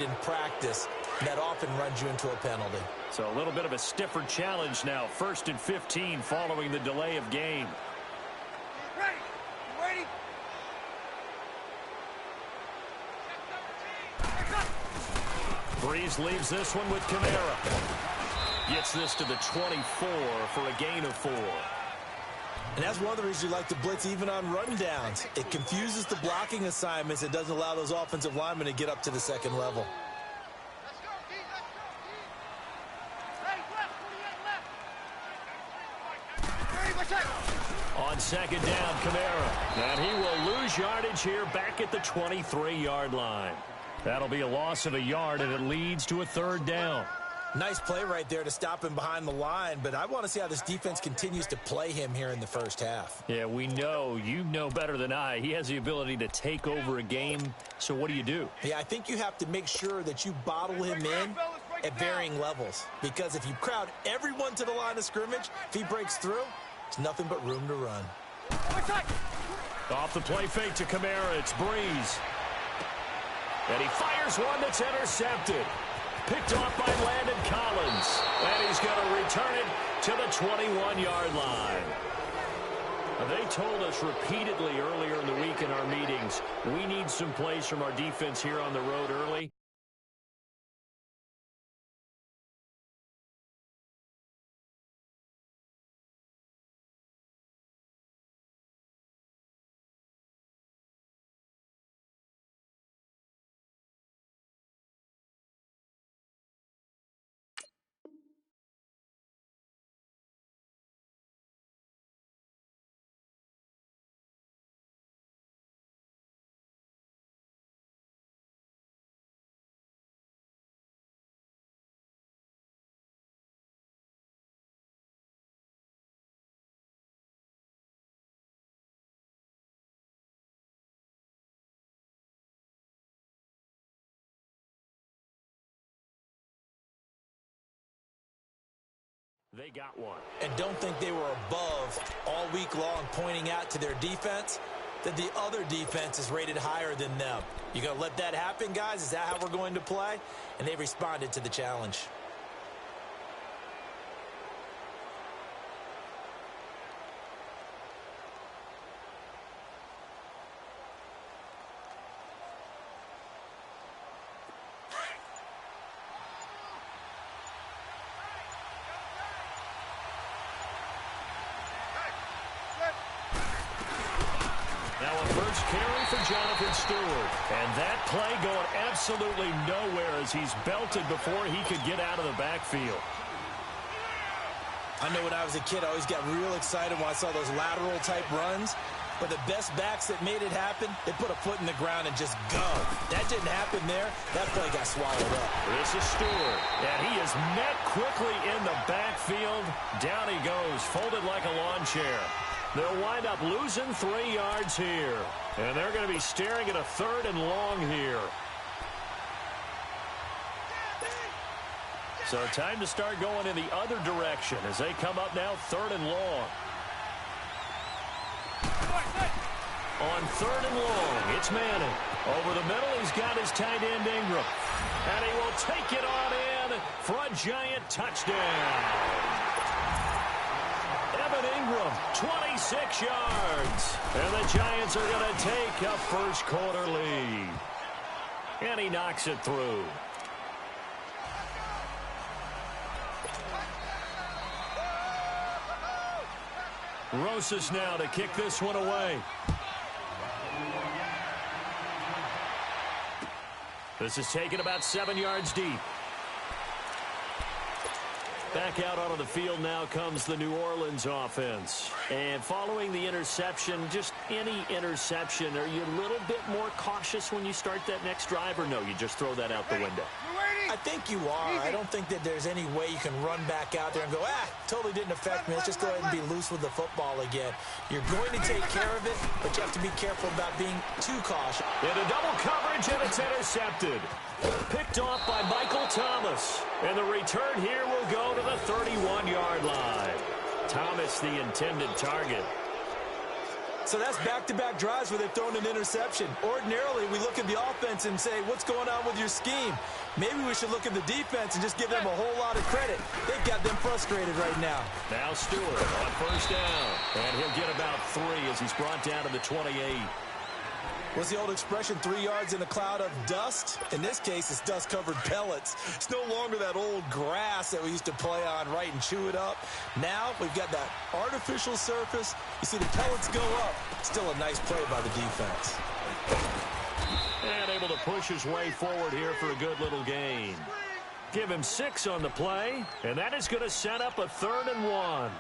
in practice that often runs you into a penalty. So a little bit of a stiffer challenge now. 1st and 15 following the delay of game. Ready? Breeze leaves this one with Kamara. Gets this to the 24 for a gain of 4. And that's one of the reasons you like to blitz even on rundowns. It confuses the blocking assignments. It doesn't allow those offensive linemen to get up to the second level. On 2nd down, Kamara. And he will lose yardage here back at the 23-yard line. That'll be a loss of a yard, and it leads to a 3rd down. Nice play right there to stop him behind the line, but I want to see how this defense continues to play him here in the first half. Yeah, we know. You know better than I. He has the ability to take over a game, so what do? Yeah, I think you have to make sure that you bottle him in at varying levels, because if you crowd everyone to the line of scrimmage, if he breaks through, it's nothing but room to run. Off the play fake to Kamara, it's Breeze. And he fires one that's intercepted. Picked off by Landon Collins. And he's going to return it to the 21-yard line. They told us repeatedly earlier in the week in our meetings, we need some plays from our defense here on the road early. They got one. And don't think they were above all week long pointing out to their defense that the other defense is rated higher than them. You going to let that happen, guys? Is that how we're going to play? And they responded to the challenge. Jonathan Stewart. And that play going absolutely nowhere as he's belted before he could get out of the backfield. I know when I was a kid, I always got real excited when I saw those lateral type runs. But the best backs that made it happen, they put a foot in the ground and just go. That didn't happen there. That play got swallowed up. This is Stewart. And he is met quickly in the backfield. Down he goes, folded like a lawn chair. They'll wind up losing 3 yards here. And they're going to be staring at a 3rd and long here. So time to start going in the other direction as they come up now 3rd and long. On 3rd and long, it's Manning. Over the middle, he's got his tight end Ingram. And he will take it on in for a giant touchdown. Ingram, 26 yards. And the Giants are going to take a first quarter lead. And he knocks it through. Rosas now to kick this one away. This is taken about 7 yards deep. Back out onto the field now comes the New Orleans offense. And following the interception, just any interception, are you a little bit more cautious when you start that next drive, or no, you just throw that out the window? I think you are. I don't think that there's any way you can run back out there and go, totally didn't affect me. Let's just go ahead and be loose with the football again. You're going to take care of it, but you have to be careful about being too cautious. Into double coverage, and it's intercepted. Picked off by Michael Thomas. And the return here will go to the 31-yard line. Thomas, the intended target. So that's back-to-back drives where they've thrown an interception. Ordinarily, we look at the offense and say, what's going on with your scheme? Maybe we should look at the defense and just give them a whole lot of credit. They've got them frustrated right now. Now Stewart on first down. And he'll get about 3 as he's brought down to the 28. What's the old expression, 3 yards in a cloud of dust? In this case, it's dust-covered pellets. It's no longer that old grass that we used to play on, right, and chew it up. Now we've got that artificial surface. You see the pellets go up. Still a nice play by the defense. And able to push his way forward here for a good little gain. Give him 6 on the play, and that is going to set up a 3rd and 1.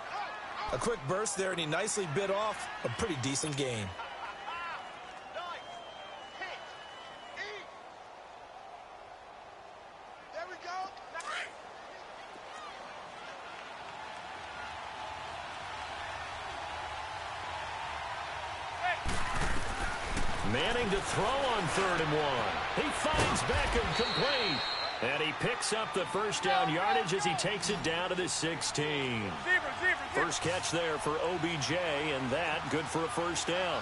A quick burst there, and he nicely bit off a pretty decent gain. Manning to throw on 3rd and 1. He finds Beckham complete. And he picks up the first down yardage as he takes it down to the 16. First catch there for OBJ, and that good for a first down.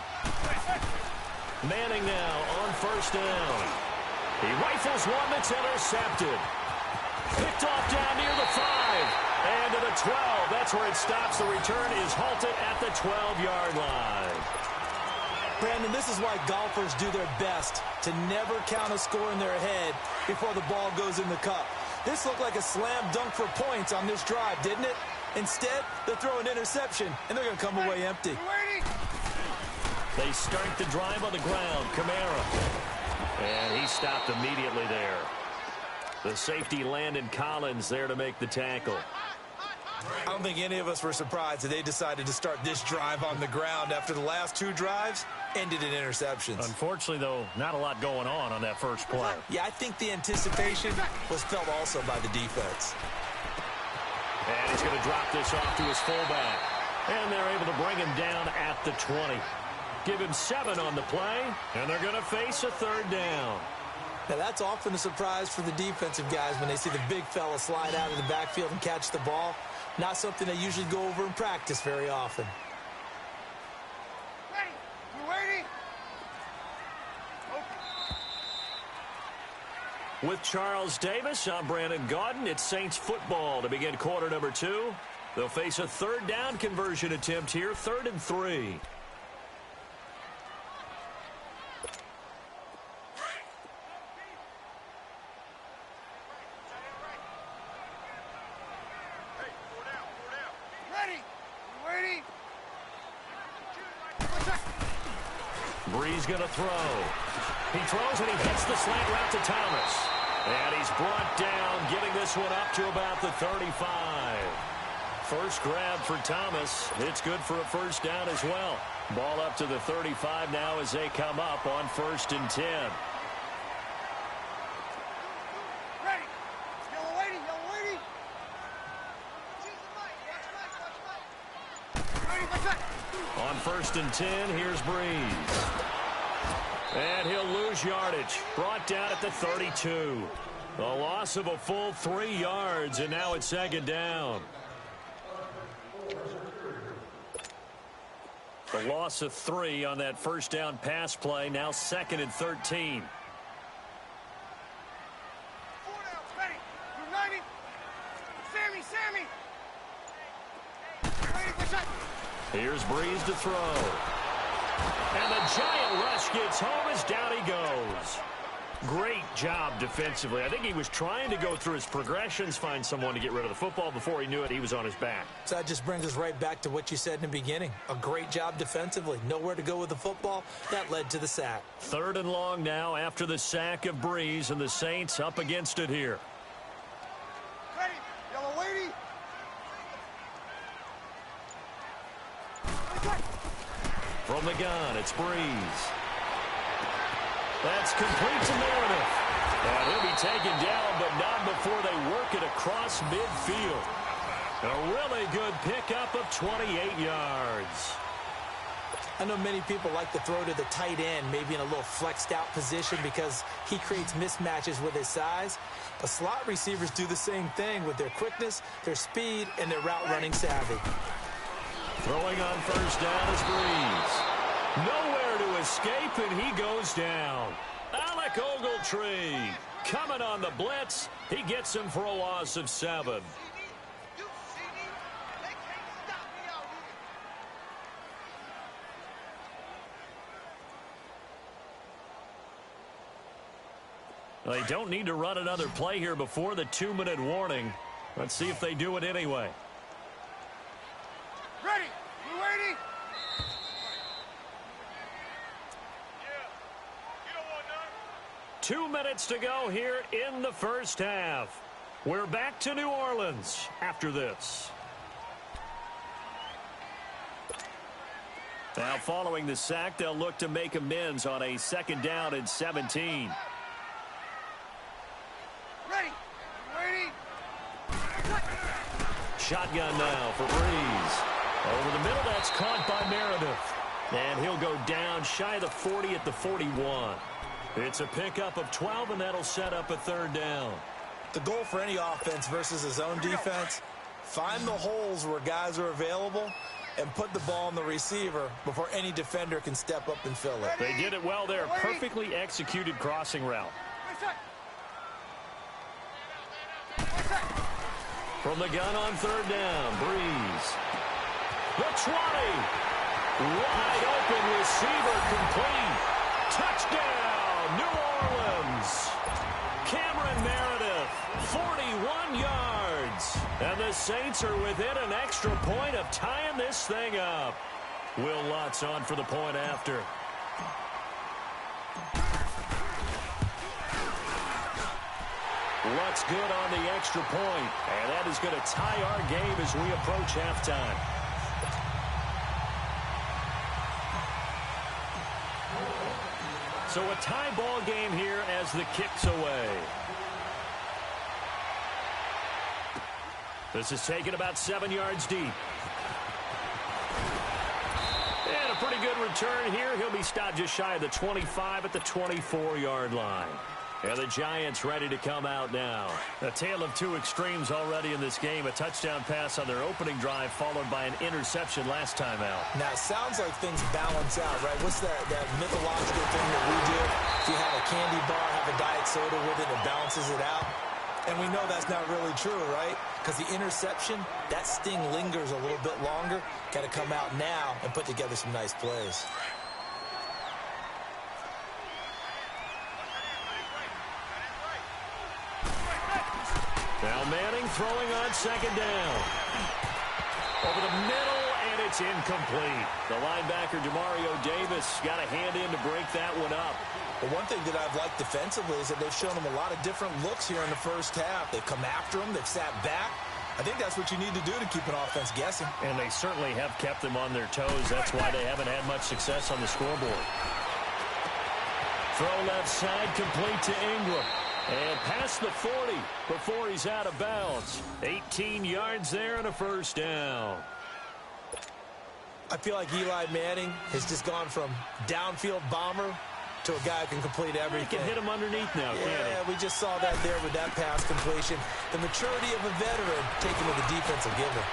Manning now on first down. He rifles one that's intercepted. Picked off down near the 5. And to the 12. That's where it stops. The return is halted at the 12-yard line. Brandon, this is why golfers do their best to never count a score in their head before the ball goes in the cup. This looked like a slam dunk for points on this drive, didn't it? Instead, they throw an interception, and they're going to come away empty. They start the drive on the ground. Kamara. And he stopped immediately there. The safety Landon Collins there to make the tackle. I don't think any of us were surprised that they decided to start this drive on the ground after the last 2 drives ended in interceptions. Unfortunately, though, not a lot going on that first play. Yeah, I think the anticipation was felt also by the defense. And he's going to drop this off to his fullback. And they're able to bring him down at the 20. Give him 7 on the play, and they're going to face a 3rd down. Now, that's often a surprise for the defensive guys when they see the big fella slide out of the backfield and catch the ball. Not something they usually go over in practice very often. Ready? You ready? Okay. With Charles Davis, I'm Brandon Gaudin. It's Saints football to begin quarter number 2. They'll face a 3rd down conversion attempt here, 3rd and 3. Breeze going to throw. He throws and he hits the slant route to Thomas. And he's brought down, getting this one up to about the 35. First grab for Thomas. It's good for a first down as well. Ball up to the 35 now as they come up on 1st and 10. Ready. Yellow lady, yellow lady. On 1st and 10, here's Breeze. And he'll lose yardage. Brought down at the 32. A loss of a full 3 yards, and now it's 2nd down. The loss of 3 on that first down pass play, now 2nd and 13. Ready. You're 90. Sammy. Ready for shot. Here's Breeze to throw. And the giant rush gets home as down he goes. Great job defensively. I think he was trying to go through his progressions, find someone to get rid of the football. Before he knew it, he was on his back. So that just brings us right back to what you said in the beginning. A great job defensively. Nowhere to go with the football. That led to the sack. 3rd and long now after the sack of Breeze, and the Saints up against it here. Ready. Yellow lady. From the gun, it's Breeze. That's complete to Meredith. And he'll be taken down, but not before they work it across midfield. A really good pickup of 28 yards. I know many people like to throw to the tight end, maybe in a little flexed out position because he creates mismatches with his size. But slot receivers do the same thing with their quickness, their speed, and their route running savvy. Throwing on first down is Breeze. Nowhere to escape, and he goes down. Alec Ogletree coming on the blitz. He gets him for a loss of 7. They don't need to run another play here before the 2-minute warning. Let's see if they do it anyway. Ready? You waiting? 2 minutes to go here in the first half. We're back to New Orleans after this. Now following the sack, they'll look to make amends on a 2nd down and 17. Ready? You waiting? Shotgun now for Breeze. Over the middle, that's caught by Meredith. And he'll go down shy of the 40 at the 41. It's a pickup of 12, and that'll set up a 3rd down. The goal for any offense versus his own defense, find the holes where guys are available and put the ball on the receiver before any defender can step up and fill it. They did it well there. Perfectly executed crossing route. From the gun on 3rd down, Breeze. The 20. Wide open receiver complete. Touchdown, New Orleans. Cameron Meredith, 41 yards. And the Saints are within an extra point of tying this thing up. Will Lutz on for the point after. Lutz good on the extra point. And that is going to tie our game as we approach halftime. So a tie ball game here as the kick's away. This is taken about 7 yards deep. And a pretty good return here. He'll be stopped just shy of the 25 at the 24-yard line. And the Giants ready to come out now. A tale of two extremes already in this game. A touchdown pass on their opening drive followed by an interception last time out. Now, it sounds like things balance out, right? What's that mythological thing that we do? If you have a candy bar, have a diet soda with it, it balances it out. And we know that's not really true, right? Because the interception, that sting lingers a little bit longer. Got to come out now and put together some nice plays. Now Manning throwing on 2nd down. Over the middle, and it's incomplete. The linebacker, Demario Davis, got a hand in to break that one up. But one thing that I've liked defensively is that they've shown them a lot of different looks here in the first half. They've come after them. They've sat back. I think that's what you need to do to keep an offense guessing. And they certainly have kept them on their toes. That's why they haven't had much success on the scoreboard. Throw left side, complete to Ingram. And past the 40 before he's out of bounds. 18 yards there and a 1st down. I feel like Eli Manning has just gone from downfield bomber to a guy who can complete everything. He can hit him underneath now, can't he? Yeah, we just saw that there with that pass completion. The maturity of a veteran taken with the defensive giver.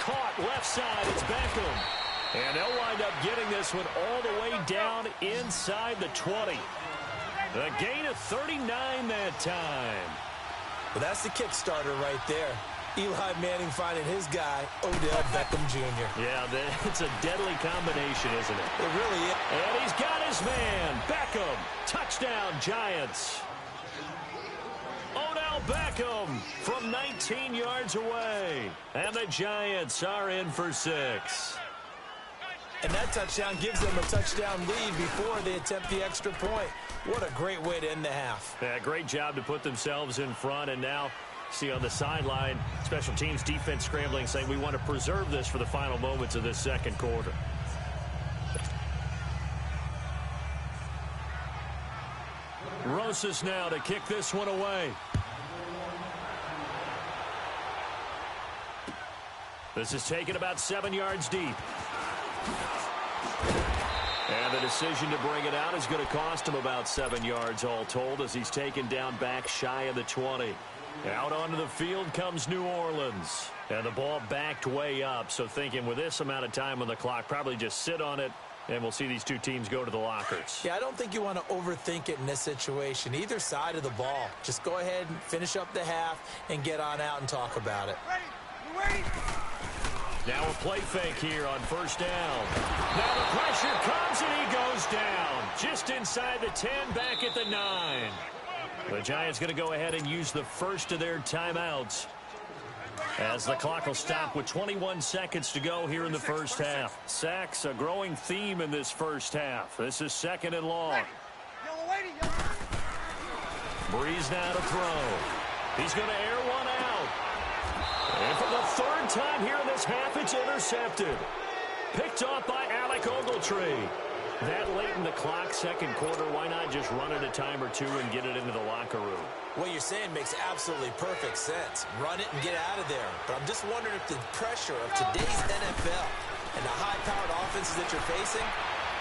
Caught left side, it's Beckham. And they'll wind up getting this one all the way down inside the 20. A gain of 39 that time. Well, that's the kickstarter right there. Eli Manning finding his guy, Odell Beckham Jr. Yeah, it's a deadly combination, isn't it? It really is. And he's got his man, Beckham. Touchdown, Giants. Odell Beckham from 19 yards away. And the Giants are in for 6. And that touchdown gives them a touchdown lead before they attempt the extra point. What a great way to end the half. Yeah, great job to put themselves in front. And now, see on the sideline, special teams defense scrambling, saying we want to preserve this for the final moments of this 2nd quarter. Rosas now to kick this one away. This is taken about 7 yards deep. And the decision to bring it out is going to cost him about 7 yards all told as he's taken down back shy of the 20. Out onto the field comes New Orleans. And the ball backed way up, so thinking with this amount of time on the clock, probably just sit on it And we'll see these two teams go to the lockers. Yeah, I don't think you want to overthink it in this situation. Either side of the ball. Just go ahead and finish up the half and get on out and talk about it. Ready? You ready? Now a play fake here on first down. Now the pressure comes and he goes down. Just inside the 10, back at the 9. The Giants going to go ahead and use the first of their timeouts, as the clock will stop with 21 seconds to go here in the first half. Sacks, a growing theme in this first half. This is 2nd and long. Yellow lady, yellow. Breeze now to throw. He's going to air one out. And for the 3rd time here in this half, it's intercepted. Picked off by Alec Ogletree. That late in the clock, 2nd quarter, why not just run it a time or two and get it into the locker room? What you're saying makes absolutely perfect sense. Run it and get out of there. But I'm just wondering if the pressure of today's NFL and the high-powered offenses that you're facing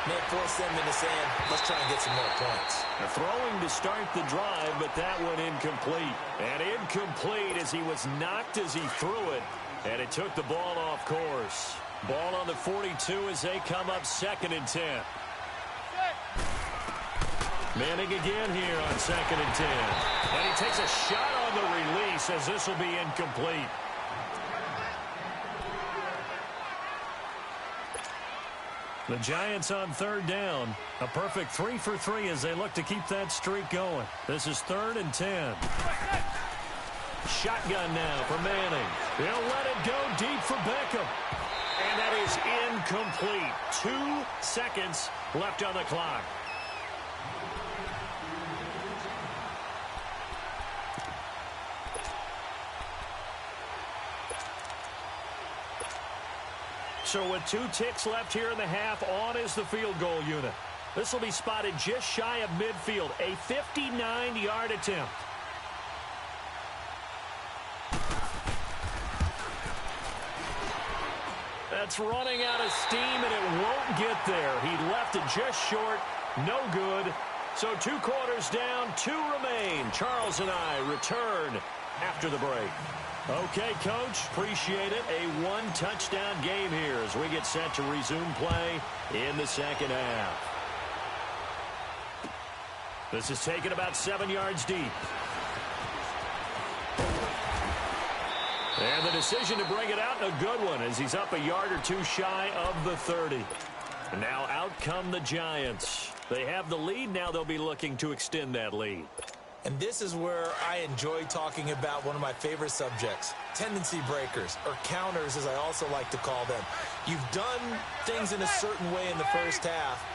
may force them into saying, let's try and get some more points. They're throwing to start the drive, but that one incomplete. And incomplete as he was knocked as he threw it, and it took the ball off course. Ball on the 42 as they come up 2nd and 10. Manning again here on 2nd and 10. And he takes a shot on the release as this will be incomplete. The Giants on 3rd down. A perfect 3 for 3 as they look to keep that streak going. This is 3rd and 10. Shotgun now for Manning. They'll let it go deep for Beckham. And that is incomplete. 2 seconds left on the clock. So with 2 ticks left here in the half, on is the field goal unit. This will be spotted just shy of midfield. A 59-yard attempt. That's running out of steam, and it won't get there. He left it just short. No good. So 2 quarters down, 2 remain. Charles and I return after the break. Okay, Coach, appreciate it. A 1-touchdown game here as we get set to resume play in the 2nd half. This is taken about 7 yards deep. And the decision to bring it out, a good one, as he's up a yard or 2 shy of the 30. And now out come the Giants. They have the lead. Now they'll be looking to extend that lead. And this is where I enjoy talking about one of my favorite subjects, tendency breakers, or counters as I also like to call them. You've done things in a certain way in the first half,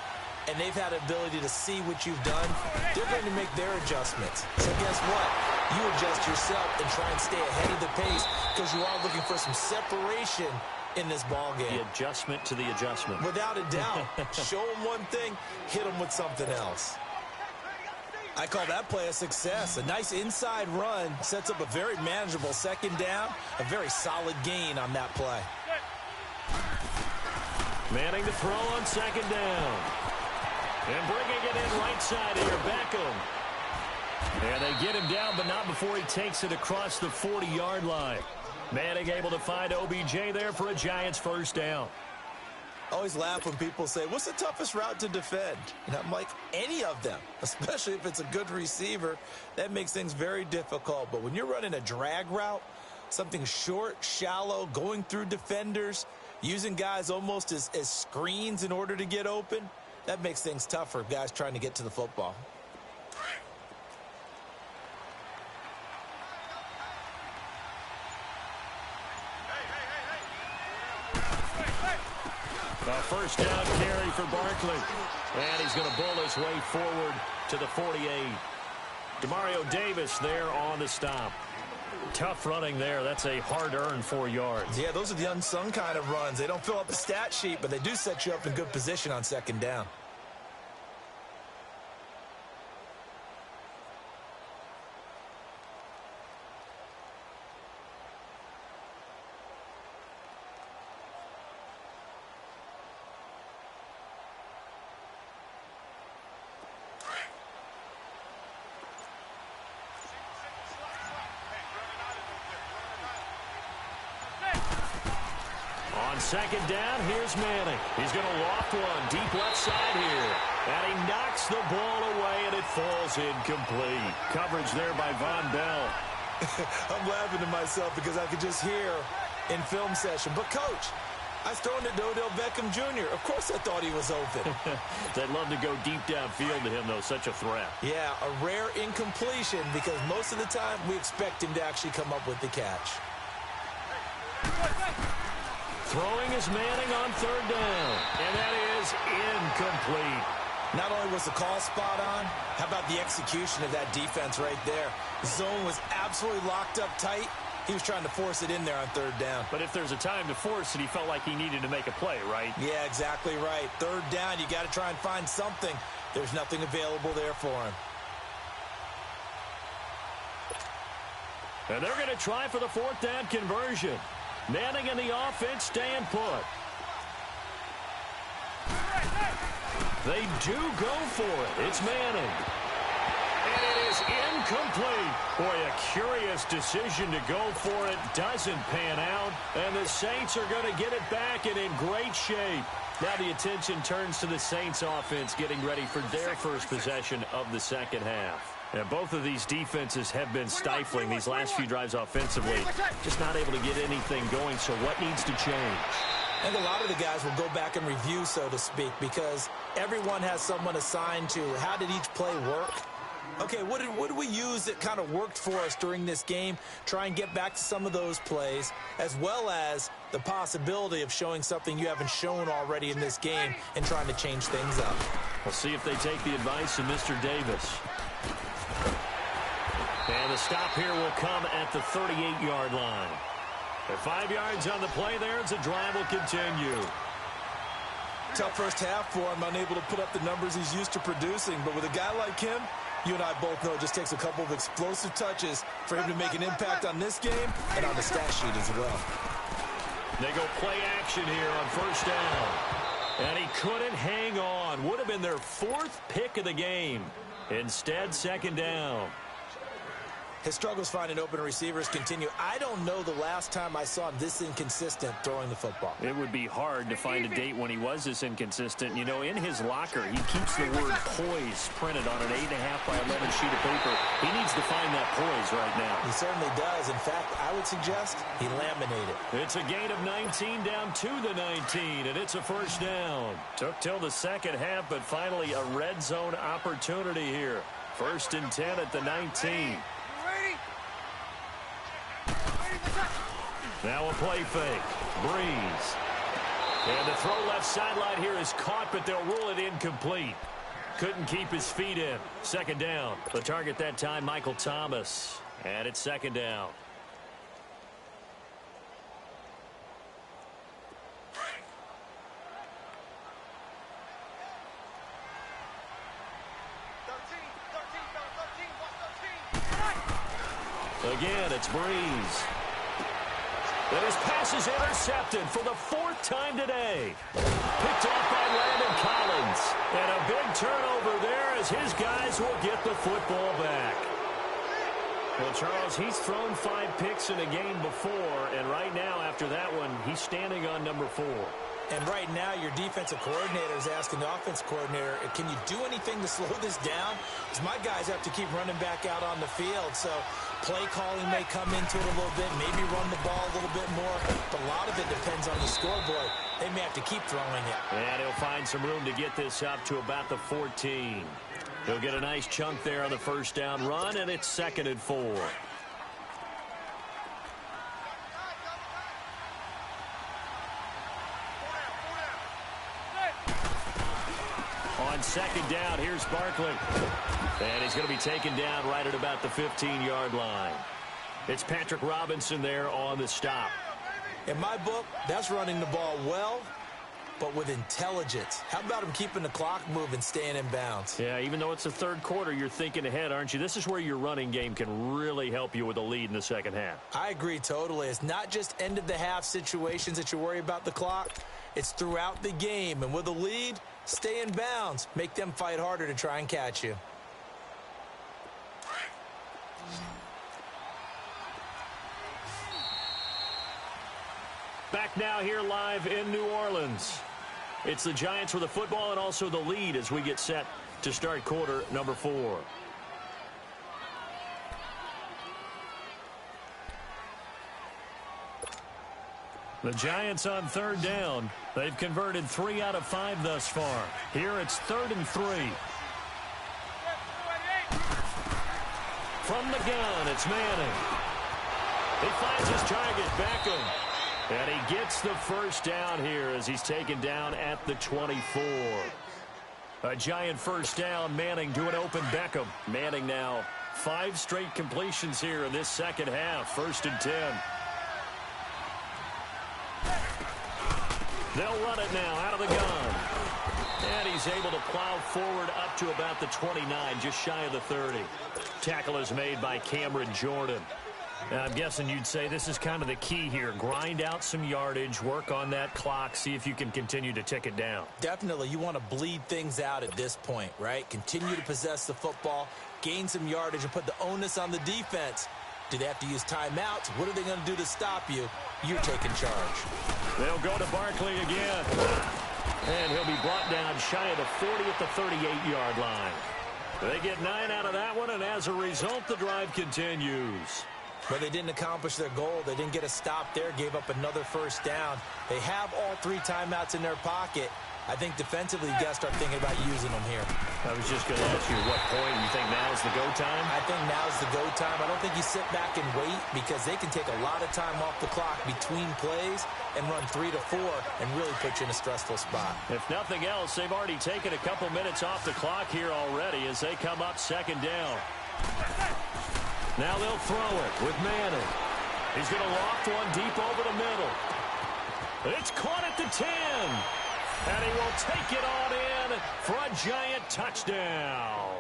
and they've had the ability to see what you've done. They're going to make their adjustments. So guess what? You adjust yourself and try and stay ahead of the pace because you are looking for some separation in this ball game. The adjustment to the adjustment. Without a doubt. Show them one thing, hit them with something else. I call that play a success. A nice inside run sets up a very manageable 2nd down, a very solid gain on that play. Manning to throw on 2nd down. And bringing it in right side here, Beckham. And they get him down, but not before he takes it across the 40-yard line. Manning able to find OBJ there for a Giants 1st down. I always laugh when people say, what's the toughest route to defend? And I'm like, any of them, especially if it's a good receiver. That makes things very difficult. But when you're running a drag route, something short, shallow, going through defenders, using guys almost as screens in order to get open, that makes things tough for guys trying to get to the football. A 1st down carry for Barkley. And he's going to bull his way forward to the 48. Demario Davis there on the stop. Tough running there. That's a hard-earned 4 yards. Yeah, those are the unsung kind of runs. They don't fill up the stat sheet, but they do set you up in good position on 2nd down. On second down, here's Manning. He's going to loft one deep left side here. And he knocks the ball away, and it falls incomplete. Coverage there by Von Bell. I'm laughing to myself because I could just hear in film session. But, Coach, I was throwing to Odell Beckham Jr. Of course I thought he was open. They'd love to go deep downfield to him, though. Such a threat. Yeah, a rare incompletion because most of the time we expect him to actually come up with the catch. Throwing is Manning on third down. And that is incomplete. Not only was the call spot on, how about the execution of that defense right there? The zone was absolutely locked up tight. He was trying to force it in there on third down. But if there's a time to force it, he felt like he needed to make a play, right? Yeah, exactly right. Third down, you got to try and find something. There's nothing available there for him. And they're going to try for the fourth down conversion. Manning and the offense staying put. They do go for it. It's Manning. And it is incomplete. Boy, a curious decision to go for it. Doesn't pan out. And the Saints are going to get it back and in great shape. Now the attention turns to the Saints offense getting ready for their first possession of the second half. And both of these defenses have been stifling these last few drives offensively. Just not able to get anything going, so what needs to change? I think a lot of the guys will go back and review, so to speak, because everyone has someone assigned to how did each play work. Okay, what did we use that kind of worked for us during this game? Try and get back to some of those plays, as well as the possibility of showing something you haven't shown already in this game and trying to change things up. We'll see if they take the advice of Mr. Davis. And the stop here will come at the 38-yard line. At 5 yards on the play there as the drive will continue. Tough first half for him, unable to put up the numbers he's used to producing. But with a guy like him, you and I both know it just takes a couple of explosive touches for him to make an impact on this game and on the stat sheet as well. They go play action here on first down. And he couldn't hang on. Would have been their fourth pick of the game. Instead, second down. His struggles finding open receivers continue. I don't know the last time I saw him this inconsistent throwing the football. It would be hard to find a date when he was this inconsistent. You know, in his locker, he keeps the word poise printed on an 8.5 by 11 sheet of paper. He needs to find that poise right now. He certainly does. In fact, I would suggest he laminated. It's a gain of 19 down to the 19, and it's a first down. Took till the second half, but finally a red zone opportunity here. First and 10 at the 19. Now a play fake. Breeze. And the throw left sideline here is caught, but they'll rule it incomplete. Couldn't keep his feet in. Second down. The target that time, Michael Thomas. And it's second down. Again, it's Breeze. And his pass is intercepted for the fourth time today. Picked off by Landon Collins. And a big turnover there as his guys will get the football back. Well, Charles, he's thrown 5 picks in a game before, and right now, after that one, he's standing on number 4. And right now, your defensive coordinator is asking the offensive coordinator, can you do anything to slow this down? Because my guys have to keep running back out on the field. So play calling may come into it a little bit, maybe run the ball a little bit more. But a lot of it depends on the scoreboard. They may have to keep throwing it. And he'll find some room to get this up to about the 14. He'll get a nice chunk there on the first down run, and it's second and 4. On second down, here's Barkley. And he's going to be taken down right at about the 15-yard line. It's Patrick Robinson there on the stop. In my book, that's running the ball well, but with intelligence. How about him keeping the clock moving, staying in bounds? Yeah, even though it's the third quarter, you're thinking ahead, aren't you? This is where your running game can really help you with a lead in the second half. I agree totally. It's not just end-of-the-half situations that you worry about the clock. It's throughout the game. And with a lead, stay in bounds. Make them fight harder to try and catch you. Back now here live in New Orleans. It's the Giants with the football and also the lead as we get set to start quarter number 4. The Giants on third down. They've converted 3 out of 5 thus far. Here it's 3rd and 3. From the gun, it's Manning. He finds his target, Beckham. And he gets the first down here as he's taken down at the 24. A Giant first down, Manning to an open Beckham. Manning now 5 straight completions here in this second half. 1st and 10. They'll run it now out of the gun. And he's able to plow forward up to about the 29, just shy of the 30. Tackle is made by Cameron Jordan. Now, I'm guessing you'd say this is kind of the key here. Grind out some yardage, work on that clock, see if you can continue to tick it down. Definitely. You want to bleed things out at this point, right? Continue to possess the football, gain some yardage, and put the onus on the defense. Do they have to use timeouts? What are they going to do to stop you? You're taking charge. They'll go to Barkley again. And he'll be brought down shy of the 40 at the 38-yard line. They get 9 out of that one, and as a result, the drive continues. But they didn't accomplish their goal. They didn't get a stop there, gave up another first down. They have all 3 timeouts in their pocket. I think defensively, you got to start thinking about using them here. I was just going to ask you, at what point you think now's the go time? I think now's the go time. I don't think you sit back and wait because they can take a lot of time off the clock between plays and run 3 to 4 and really put you in a stressful spot. If nothing else, they've already taken a couple minutes off the clock here already as they come up 2nd down. Now they'll throw it with Manning. He's going to loft one deep over the middle. It's caught at the 10. And he will take it on in for a Giant touchdown.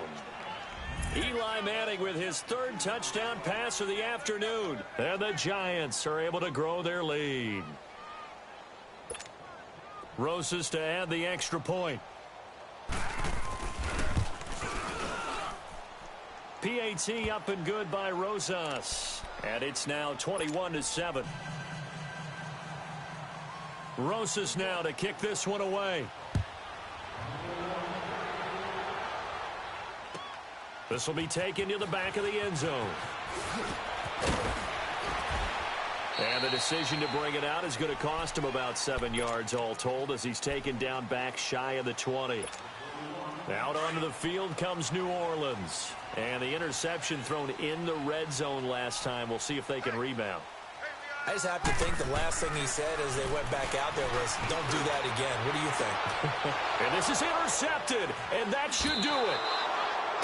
Eli Manning with his 3rd touchdown pass of the afternoon. And the Giants are able to grow their lead. Rosas to add the extra point. PAT up and good by Rosas. And it's now 21-7. Rosas now to kick this one away. This will be taken to the back of the end zone. And the decision to bring it out is going to cost him about 7 yards all told as he's taken down back shy of the 20. Out onto the field comes New Orleans. And the interception thrown in the red zone last time. We'll see if they can rebound. I just have to think the last thing he said as they went back out there was, don't do that again. What do you think? And this is intercepted, and that should do it.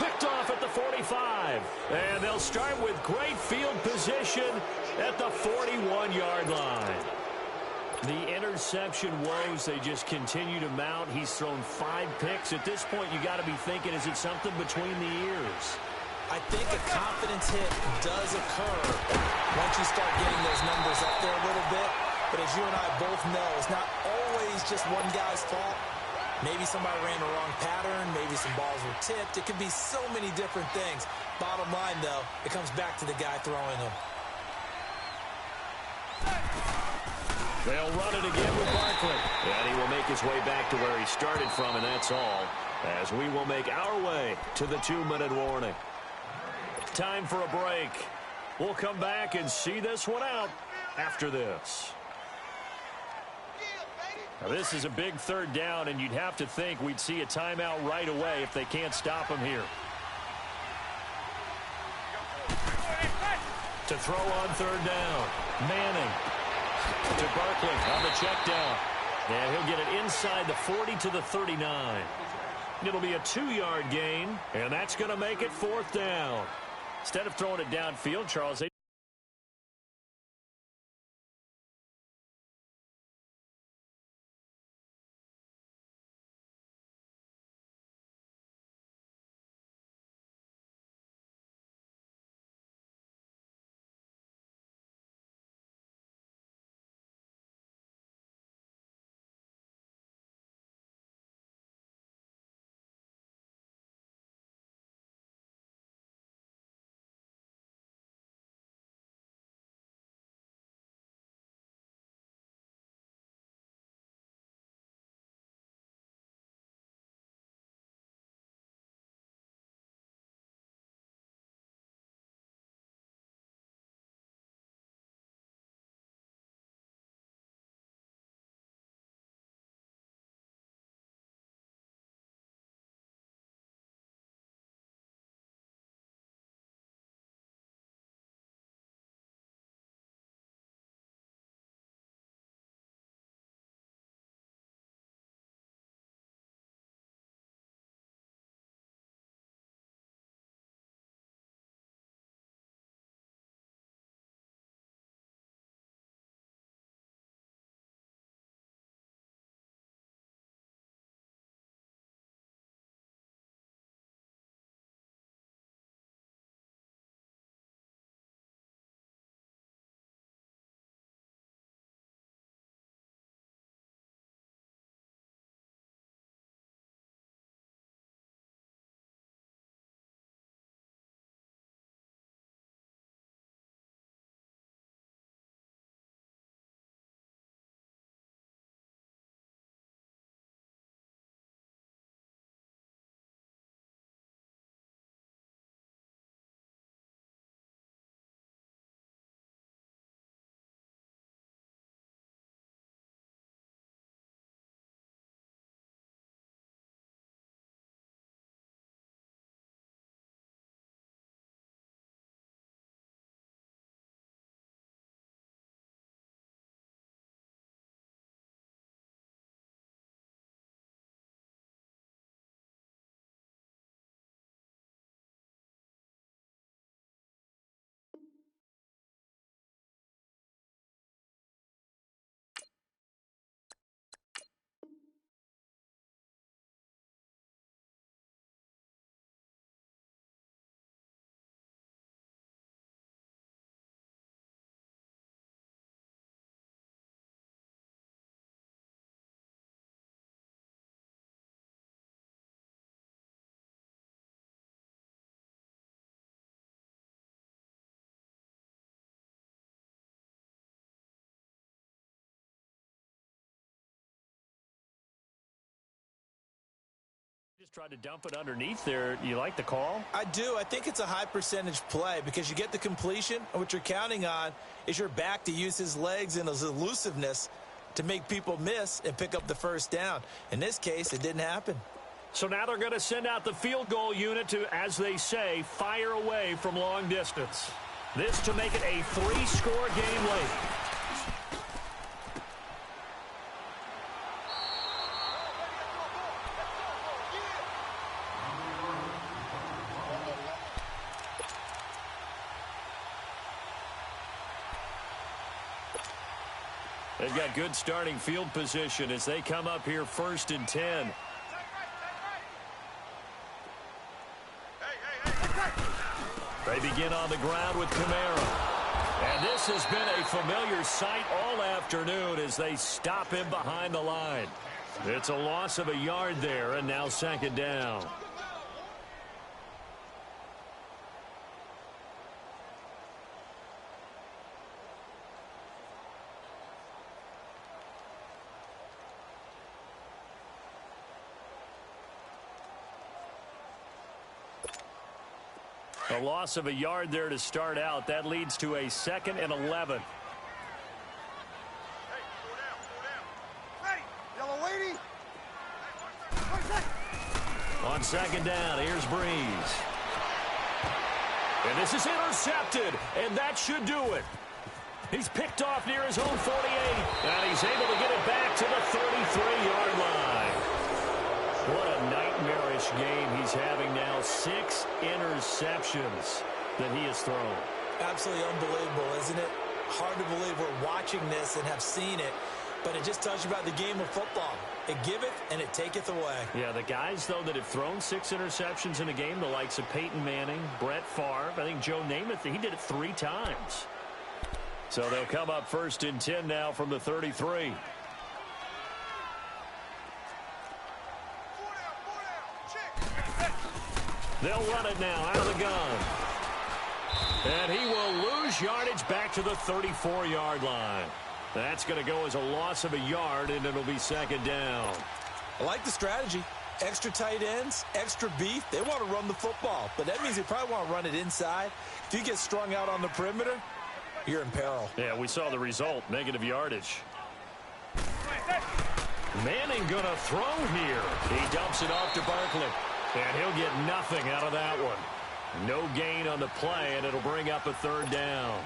Picked off at the 45. And they'll start with great field position at the 41-yard line. The interception woes, they just continue to mount. He's thrown 5 picks. At this point, you got to be thinking, is it something between the ears? I think a confidence hit does occur once you start getting those numbers up there a little bit. But as you and I both know, it's not always just one guy's fault. Maybe somebody ran the wrong pattern. Maybe some balls were tipped. It could be so many different things. Bottom line, though, it comes back to the guy throwing them. They'll run it again with Barkley. And he will make his way back to where he started from, and that's all. As we will make our way to the 2-minute warning. Time for a break. We'll come back and see this one out after this. Now, this is a big 3rd down, and you'd have to think we'd see a timeout right away if they can't stop him here. To throw on 3rd down. Manning to Barkley on the check down. And he'll get it inside the 40 to the 39. It'll be a 2-yard gain, and that's going to make it 4th down. Instead of throwing it downfield, Charles, Just tried to dump it underneath there. You like the call? I do. I think it's a high percentage play because you get the completion, and what you're counting on is your back to use his legs and his elusiveness to make people miss and pick up the first down. In this case, it didn't happen. So now they're going to send out the field goal unit to, as they say, fire away from long distance. This to make it a 3-score game late. They've got good starting field position as they come up here 1st and 10. They begin on the ground with Kamara. And this has been a familiar sight all afternoon as they stop him behind the line. It's a loss of a yard there, and now 2nd down. A loss of a yard there to start out. That leads to a 2nd and 11. On 2nd down, here's Breeze. And this is intercepted, and that should do it. He's picked off near his own 48, and he's able to get it back to the 33-yard line. What a nightmarish game he's having now. 6 interceptions that he has thrown. Absolutely unbelievable, isn't it? Hard to believe we're watching this and have seen it, but it just tells you about the game of football. It giveth and it taketh away. Yeah, the guys, though, that have thrown 6 interceptions in a game, the likes of Peyton Manning, Brett Favre, I think Joe Namath, he did it 3 times. So they'll come up 1st and 10 now from the 33. They'll run it now out of the gun. And he will lose yardage back to the 34-yard line. That's going to go as a loss of a yard, and it'll be 2nd down. I like the strategy. Extra tight ends, extra beef. They want to run the football, but that means they probably want to run it inside. If you get strung out on the perimeter, you're in peril. Yeah, we saw the result, negative yardage. Manning going to throw here. He dumps it off to Barkley. And he'll get nothing out of that one. No gain on the play, and it'll bring up a 3rd down.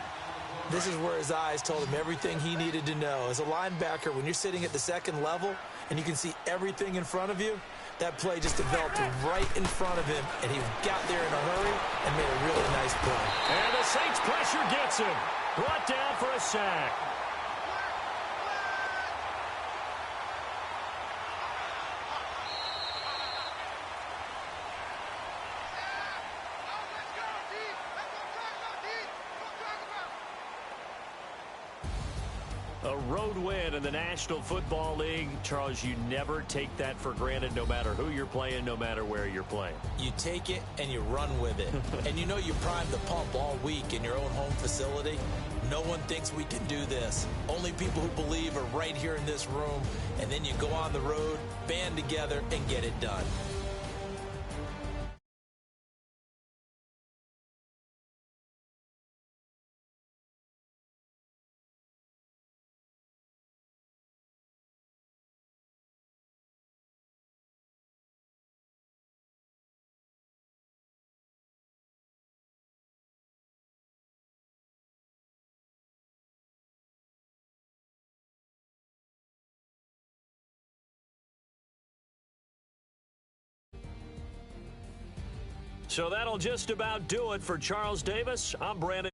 This is where his eyes told him everything he needed to know. As a linebacker, when you're sitting at the 2nd level and you can see everything in front of you, that play just developed right in front of him, and he got there in a hurry and made a really nice play. And the Saints pressure gets him. Brought down for a sack. A road win in the National Football League. Charles, you never take that for granted, no matter who you're playing, no matter where you're playing. You take it and you run with it. And you know you primed the pump all week in your own home facility. No one thinks we can do this. Only people who believe are right here in this room. And then you go on the road, band together, and get it done. So that'll just about do it for Charles Davis. I'm Brandon.